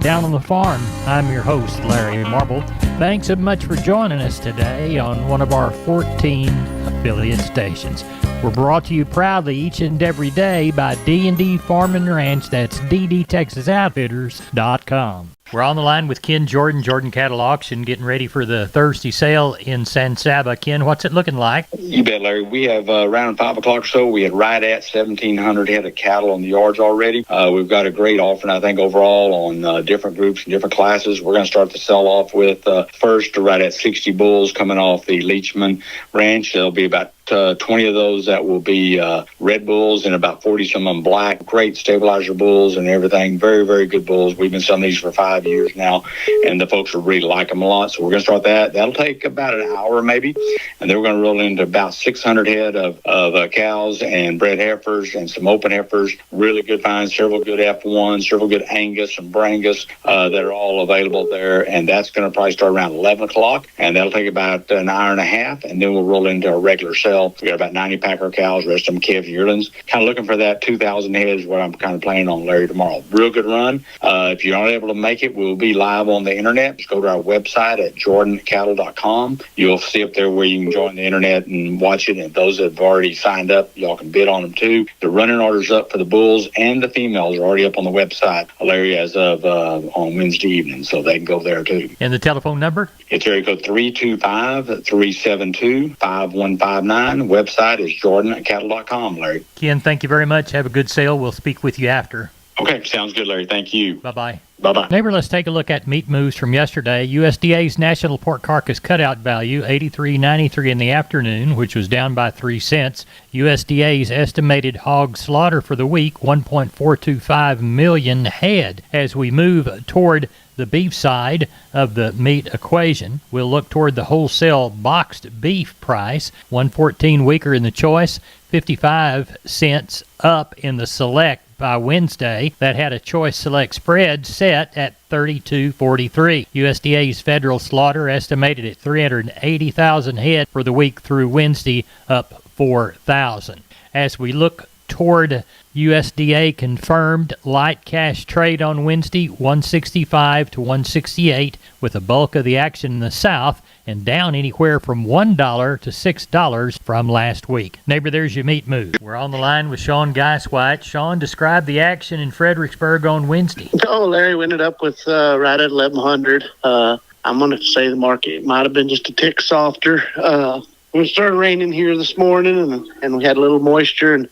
Down on the Farm. I'm your host, Larry Marble. Thanks so much for joining us today on one of our 14 affiliate stations. We're brought to you proudly each and every day by D&D Farm and Ranch. That's ddtexasoutfitters.com. We're on the line with Ken Jordan, Jordan Cattle Auction, getting ready for the Thursday sale in San Saba. Ken, what's it looking like? You bet, Larry. We have around 5 o'clock or so, we had right at 1,700 head of cattle on the yards already. We've got a great offering, I think, overall on different groups and different classes. We're going to start the sell off with first right at 60 bulls coming off the Leachman Ranch. There'll be about 20 of those that will be red bulls and about 40 some of them black. Great stabilizer bulls and everything. Very, very good bulls. We've been selling these for 5 years now, and the folks will really like them a lot. So we're going to start that. That'll take about an hour maybe, and then we're going to roll into about 600 head of cows and bred heifers and some open heifers. Really good finds, several good F1s, several good Angus and Brangus that are all available there, and that's going to probably start around 11 o'clock, and that'll take about an hour and a half, and then we'll roll into our regular sale. We got about 90 packer cows, rest of them calves, yearlings. Kind of looking for that 2,000 heads is what I'm kind of planning on, Larry, tomorrow. Real good run. If you're not able to make it, we'll be live on the internet. Just go to our website at jordancattle.com. You'll see up there where you can join the internet and watch it. And those that have already signed up, y'all can bid on them too. The running orders up for the bulls and the females are already up on the website, Larry, as of on Wednesday evening. So they can go there too. And the telephone number? It's area code 325-372-5159. Website is jordancattle.com, Larry. Ken, thank you very much. Have a good sale. We'll speak with you after. Okay, sounds good, Larry. Thank you. Bye-bye. Bye-bye. Neighbor, let's take a look at meat moves from yesterday. USDA's National Pork Carcass Cutout Value, $83.93 in the afternoon, which was down by 3 cents. USDA's estimated hog slaughter for the week, 1.425 million head. As we move toward the beef side of the meat equation, we'll look toward the wholesale boxed beef price, 114 weaker in the choice, 55 cents up in the select by Wednesday. That had a choice select spread set at 32.43. USDA's federal slaughter estimated at 380,000 head for the week through Wednesday, up 4,000. As we look toward USDA confirmed light cash trade on Wednesday, 165 to 168, with the bulk of the action in the South, and down anywhere from $1 to $6 from last week. Neighbor, there's your meat move. We're on the line with Sean Geiswhite. Sean, describe the action in Fredericksburg on Wednesday. Oh, Larry, we ended up with right at 1,100. I'm going to say the market might have been just a tick softer. It started raining here this morning, and we had a little moisture, and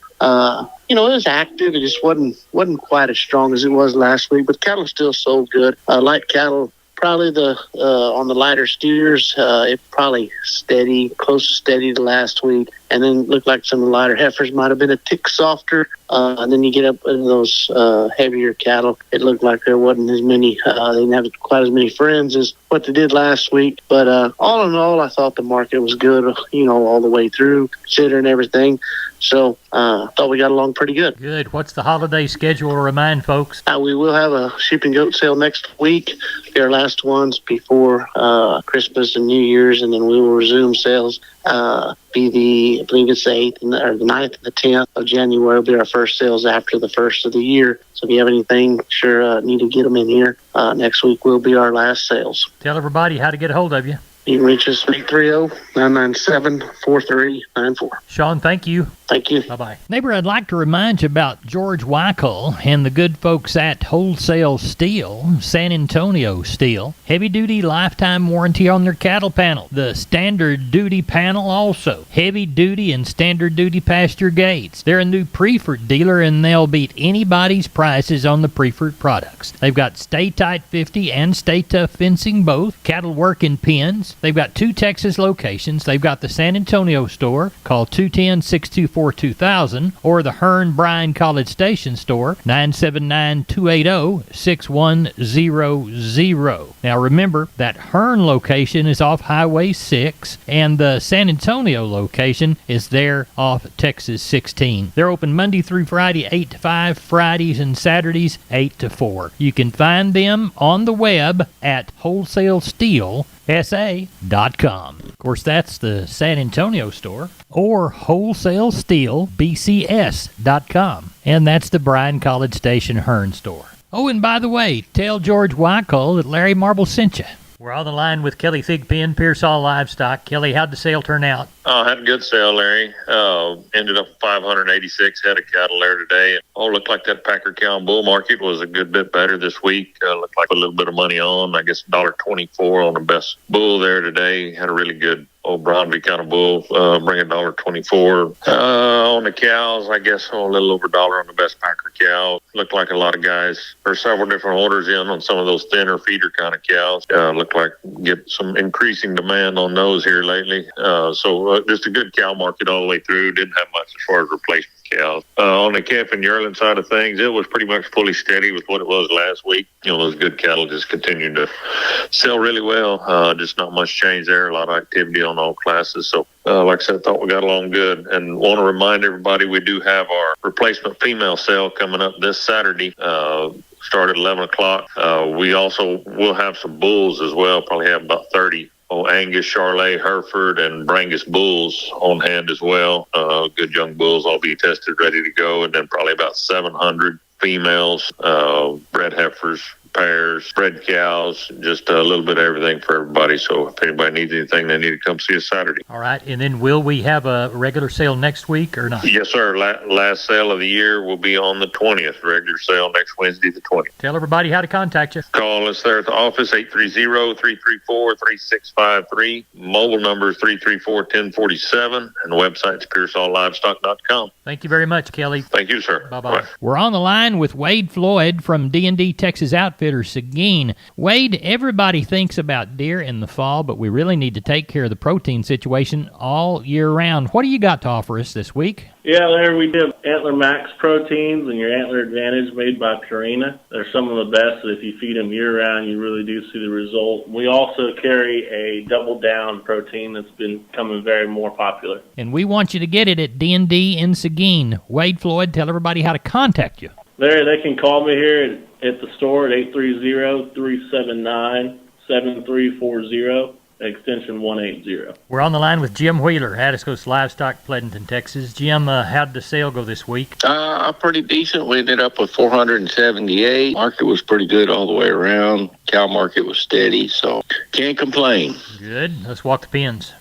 it was active. It just wasn't quite as strong as it was last week, but cattle still sold good. Light cattle, probably on the lighter steers, it probably steady, close to steady to last week. And then it looked like some of the lighter heifers might have been a tick softer. And then you get up into those heavier cattle. It looked like there wasn't as many, they didn't have quite as many friends as what they did last week. But all in all, I thought the market was good, all the way through, considering everything. So I thought we got along pretty good. Good. What's the holiday schedule to remind folks? We will have a sheep and goat sale next week. Our last ones before Christmas and New Year's, and then we will resume sales. I believe it's the 8th or the 9th and the 10th of January will be our first sales after the first of the year. So if you have anything, sure need to get them in here. Next week will be our last sales. Tell everybody how to get a hold of you. You can reach us 830-997-4394. Sean, thank you. Thank you. Bye-bye. Neighbor, I'd like to remind you about George Weichel and the good folks at Wholesale Steel, San Antonio Steel. Heavy-duty lifetime warranty on their cattle panel. The standard duty panel also. Heavy-duty and standard duty pasture gates. They're a new Preferred dealer, and they'll beat anybody's prices on the Preferred products. They've got Stay Tight 50 and Stay Tough fencing both. Cattle work in pens. They've got 2 Texas locations. They've got the San Antonio store. Call 210-624-2000 or the Hearn Bryan College Station store, 979-280-6100. Now remember, that Hearn location is off Highway 6 and the San Antonio location is there off Texas 16. They're open Monday through Friday, 8 to 5, Fridays and Saturdays, 8 to 4. You can find them on the web at wholesalesteel.com. SA.com. Of course, that's the San Antonio store, or WholesaleSteelBCS.com. And that's the Bryan College Station Hearn store. Oh, and by the way, tell George Wyckoll that Larry Marble sent you. We're on the line with Kelly Thigpen, Pearsall Livestock. Kelly, how'd the sale turn out? I had a good sale, Larry. Ended up 586 head of cattle there today. Looked like that Packer cow and bull market was a good bit better this week. Looked like a little bit of money on. I guess $1.24 on the best bull there today. Had a really good old Brondby kind of bull, bring $1.24. On the cows, I guess a little over $1 on the best Packer cow. Looked like a lot of guys, or several different orders in on some of those thinner feeder kind of cows. Looked like get some increasing demand on those here lately. So just a good cow market all the way through. Didn't have much as far as replacement cows. On the calf and yearling side of things, it was pretty much fully steady with what it was last week. Those good cattle just continued to sell really well. Just not much change there. A lot of activity on all classes. So, like I said, I thought we got along good. And want to remind everybody we do have our replacement female sale coming up this Saturday. Start at 11 o'clock. We also will have some bulls as well. Probably have about 30 Angus, Charolais, Hereford, and Brangus bulls on hand as well. Good young bulls all be tested, ready to go. And then probably about 700 females, bred heifers, pairs, bred cows, just a little bit of everything for everybody. So if anybody needs anything, they need to come see us Saturday. All right. And then will we have a regular sale next week or not? Yes, sir. Last sale of the year will be on the 20th. Regular sale next Wednesday, the 20th. Tell everybody how to contact you. Call us there at the office, 830-334-3653. Mobile number is 334-1047. And the website's PearsallLivestock.com. Thank you very much, Kelly. Thank you, sir. Bye-bye. Bye. We're on the line with Wade Floyd from D&D Texas Outfitters Seguin. Wade, everybody thinks about deer in the fall, but we really need to take care of the protein situation all year round. What do you got to offer us this week? Yeah, Larry, we do Antler Max proteins and your Antler Advantage made by Purina. They're some of the best that if you feed them year-round, you really do see the result. We also carry a Double Down protein that's been becoming very more popular. And we want you to get it at D&D in Seguin. Wade Floyd, tell everybody how to contact you. Larry, they can call me here at the store at 830-379-7340. Extension 180. We're on the line with Jim Wheeler, Hattiscoast Livestock, Pleasanton, Texas. Jim, how'd the sale go this week? Pretty decent. We ended up with 478. Market was pretty good all the way around. Cow market was steady, so can't complain. Good. Let's walk the pens.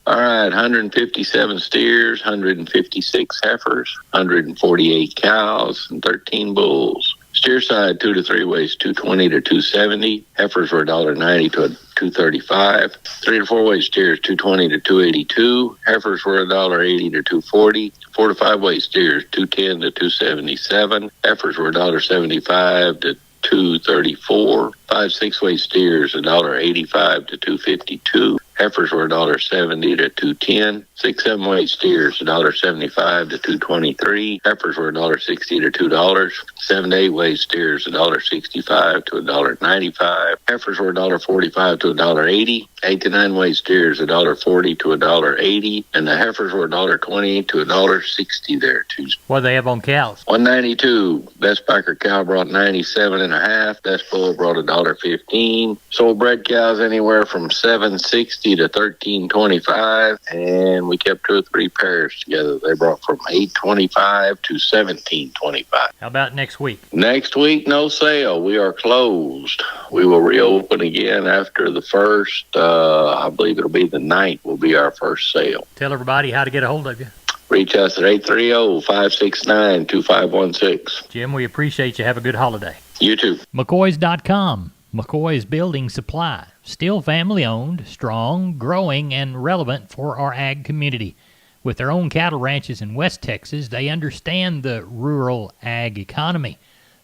All right, 157 steers, 156 heifers, 148 cows, and 13 bulls. Steer side 2 to 3 weighs 220 to 270. Heifers were $1.90 to $2.35. 3 to 4 weight steers 220 to 282. Heifers were $1.80 to 240. 4 to 5 weight steers 210 to 277. Heifers were $1.75 to $2.34. 5 6 weight steers $1.85 to $2.52. Heifers were $1.70 to $2.10. 6 7 weight steers $1.75 to $2.23. Heifers were $1.60 to $2. 7 to 8 weight steers $1.65 to $1.95. Heifers were $1.45 to $1.80. 8 to 9 weight steers $1.40 to $1.80, and the heifers were $1.20 to $1.60 there Tuesday. What do they have on cows? 192. Best Packer cow brought 97.5. Best bull brought $1.15. Sold bred cows anywhere from $7.60 to $13.25, and we kept 2 or 3 pairs together. They brought from $8.25 to $17.25. How about next week? Next week, no sale. We are closed. We will reopen again after the 1st. I believe it'll be the 9th will be our first sale. Tell everybody how to get a hold of you. Reach us at 830-569-2516. Jim, we appreciate you. Have a good holiday. You too. McCoys.com. McCoy's Building Supply. Still family owned, strong, growing, and relevant for our ag community. With their own cattle ranches in West Texas, they understand the rural ag economy.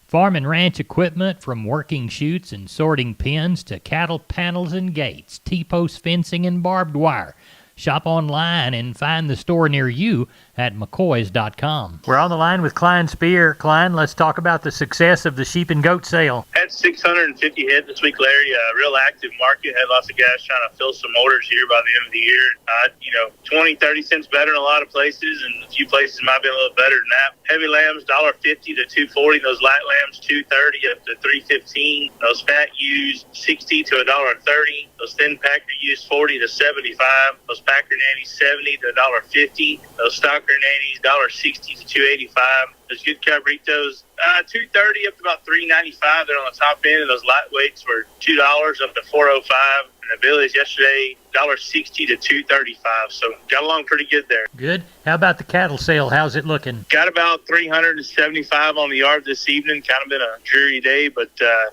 Farm and ranch equipment from working chutes and sorting pens to cattle panels and gates, T-post fencing and barbed wire. Shop online and find the store near you at McCoys.com. We're on the line with Klein Spear. Klein, let's talk about the success of the sheep and goat sale. Had 650 head this week, Larry. Real active market. Had lots of guys trying to fill some orders here by the end of the year. 20, 30 cents better in a lot of places, and a few places might be a little better than that. Heavy lambs, $1.50 to $2.40. Those light lambs, $2.30 up to $3.15. Those fat ewes, $60 to $1.30. Those thin packer ewes, $40 to $75. Those Packer nannies 70 to $1.50. Those Stalker nannies $1.60 to $2.85. Those good cabritos, $2.30 up to about $3.95. They're on the top end, and those lightweights were $2 up to $4.05. And the Billies yesterday, $1.60 to $2.35. So got along pretty good there. Good. How about the cattle sale? How's it looking? Got about 375 on the yard this evening. Kind of been a dreary day, but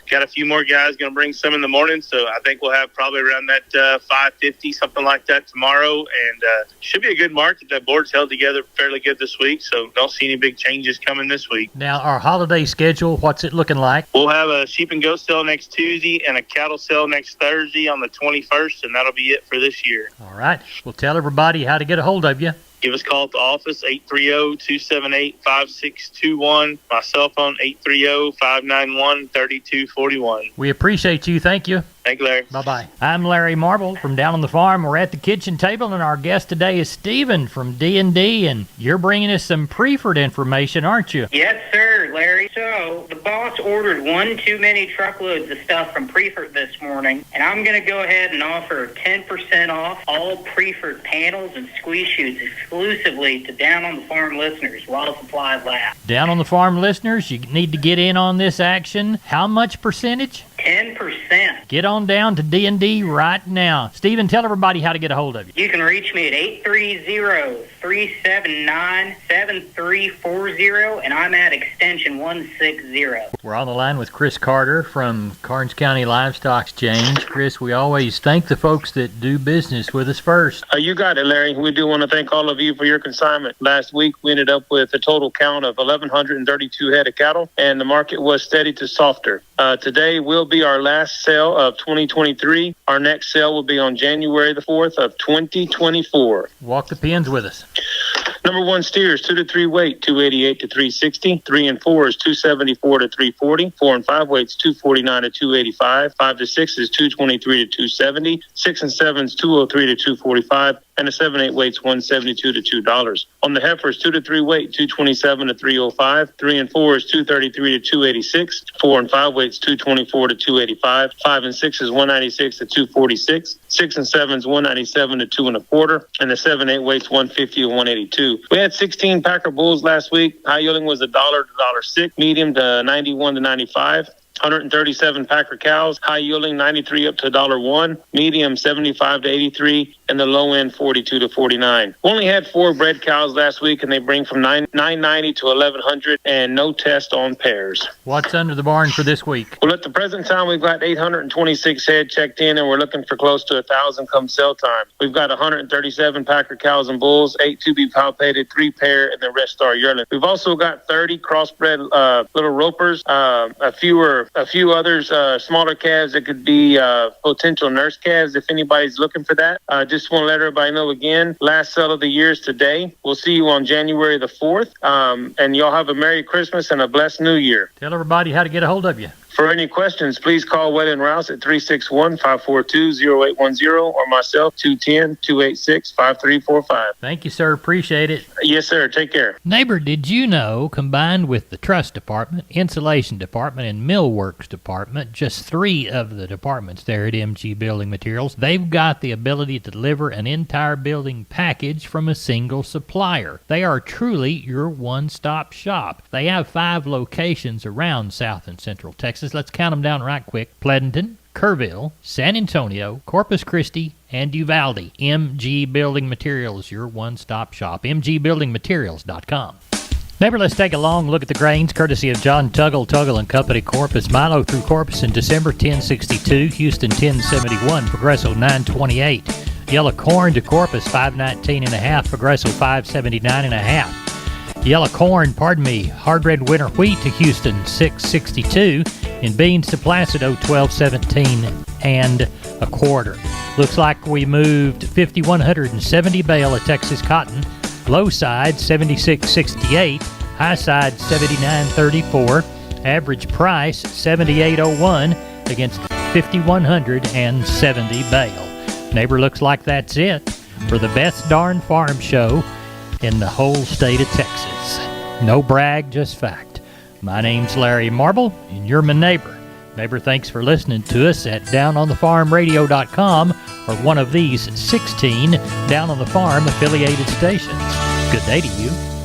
got a few more guys going to bring some in the morning. So I think we'll have probably around that 550, something like that tomorrow. And should be a good market. That board's held together fairly good this week. So don't see any big changes coming this week. Now, our holiday schedule, what's it looking like? We'll have a sheep and goat sale next Tuesday and a cattle sale next Thursday on the 21st, and that'll be it for this year. All right. Well, tell everybody how to get a hold of you. Give us a call at the office, 830-278-5621. My cell phone, 830-591-3241. We appreciate you. Thank you. Thank you, Larry. Bye-bye. I'm Larry Marble from Down on the Farm. We're at the kitchen table, and our guest today is Stephen from D&D, and you're bringing us some Preferred information, aren't you? Yes, sir, Larry. So the boss ordered one too many truckloads of stuff from Preferred this morning, and I'm going to go ahead and offer 10% off all Preferred panels and squeeze chutes exclusively to Down on the Farm listeners while supplies last. Down on the Farm listeners, you need to get in on this action. How much percentage? 10%. Get on down to D&D right now. Stephen, tell everybody how to get a hold of you. You can reach me at 830-379-7340, and I'm at extension 160. We're on the line with Chris Carter from Karnes County Livestock Exchange. Chris, we always thank the folks that do business with us first. You got it, Larry. We do want to thank all of you for your consignment. Last week, we ended up with a total count of 1,132 head of cattle, and the market was steady to softer. Today will be our last sale of 2023. Our next sale will be on January the 4th of 2024. Walk the pins with us. Number 1 steers, 2 to 3 weight, 288 to 360. 3 and 4 is 274 to 340. 4 and 5 weights, 249 to 285. 5 to 6 is 223 to 270. 6 and 7 is 203 to 245. And a 7/8 weight's $172 to $2. On the heifers, 2 to 3 weight, 227 to 305. 3 and 4 is 233 to 286. 4 and 5 weights, 224 to 285. 5 and 6 is 196 to 246. 6 and 7 is 197 to 2 1/4. And the 7/8 weight's 150 to 182. We had 16 Packer bulls last week. High yielding was $1 to $1.06. Medium to 91 to 95. 137 Packer cows, high yielding 93 up to $1.01, medium 75 to 83, and the low end 42 to 49. We only had 4 bred cows last week, and they bring from 990 to 1100, and no test on pairs. What's under the barn for this week? Well, at the present time, we've got 826 head checked in, and we're looking for close to 1,000 come sell time. We've got 137 Packer cows and bulls, 8 to be palpated, 3 pair, and the rest are yearling. We've also got 30 crossbred little ropers, a few others, smaller calves that could be potential nurse calves if anybody's looking for that. Just want to let everybody know again, last sale of the year is today. We'll see you on January the 4th, and y'all have a Merry Christmas and a blessed New Year. Tell everybody how to get a hold of you. For any questions, please call Wade and Rouse at 361-542-0810 or myself, 210-286-5345. Thank you, sir. Appreciate it. Yes, sir. Take care. Neighbor, did you know, combined with the truss department, insulation department, and millworks department, just 3 of the departments there at MG Building Materials, they've got the ability to deliver an entire building package from a single supplier. They are truly your one-stop shop. They have 5 locations around South and Central Texas. Let's count them down right quick. Pleasanton, Kerrville, San Antonio, Corpus Christi, and Uvalde. MG Building Materials, your one-stop shop. MGBuildingMaterials.com. Neighbor, let's take a long look at the grains, courtesy of John Tuggle & Company, Corpus. Milo through Corpus in December, 1062. Houston, 1071. Progresso, 928. Yellow corn to Corpus, 519.5. Progresso, 579.5. Yellow corn, hard red winter wheat to Houston, 662. And beans to Placido, 1217 and a quarter. Looks like we moved 5,170 bale of Texas cotton. Low side, 76.68. High side, 79.34. Average price, 78.01 against 5,170 bale. Neighbor, looks like that's it for the best darn farm show in the whole state of Texas. No brag, just fact. My name's Larry Marble, and you're my neighbor. Neighbor, thanks for listening to us at downonthefarmradio.com or one of these 16 Down on the Farm affiliated stations. Good day to you.